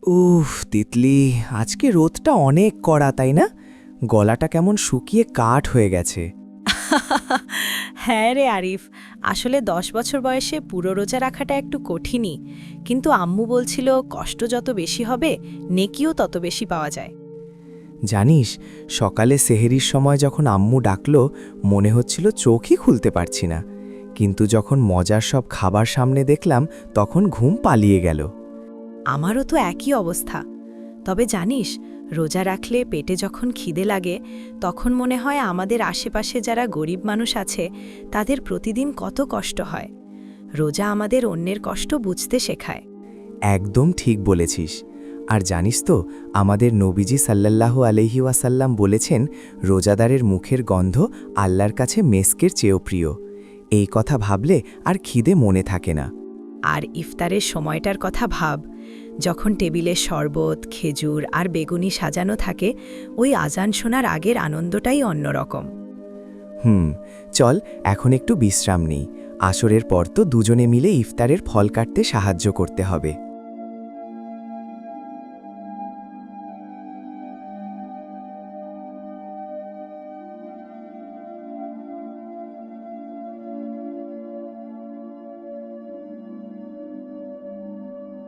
উফ তিতলি, আজকে রোদটা অনেক কড়া তাই না? গলাটা কেমন শুকিয়ে কাঠ হয়ে গেছে। হ্যাঁ রে আরিফ, আসলে 10 বছর বয়সে পুরো রোজা রাখাটা একটু কঠিনই, কিন্তু আম্মু বলছিল কষ্ট যত বেশি হবে নেকিও তত বেশি পাওয়া যায়। জানিস, সকালে সেহেরির সময় যখন আম্মু ডাকলো মনে হচ্ছিল চোখই খুলতে পারছি না, কিন্তু যখন মজার সব খাবার সামনে দেখলাম তখন ঘুম পালিয়ে গেল। আমারও তো একই অবস্থা। তবে জানিস, রোজা রাখলে পেটে যখন খিদে লাগে তখন মনে হয় আমাদের আশেপাশে যারা গরিব মানুষ আছে তাদের প্রতিদিন কত কষ্ট হয়। রোজা আমাদের অন্যের কষ্ট বুঝতে শেখায়। একদম ঠিক বলেছিস। আর জানিস তো, আমাদের নবীজি সাল্লাল্লাহু আলাইহি ওয়াসাল্লাম বলেছেন, রোজাদারের মুখের গন্ধ আল্লাহর কাছে মেস্কের চেয়েও প্রিয়। এই কথা ভাবলে আর খিদে মনে থাকে না। আর ইফতারের সময়টার কথা ভাব, যখন টেবিলে শরবত, খেজুর আর বেগুনি সাজানো থাকে, ওই আজান শোনার আগের আনন্দটাই অন্যরকম। চল এখন একটু বিশ্রাম নিই। আসরের পর তো দুজনে মিলে ইফতারের ফল কাটতে সাহায্য করতে হবে।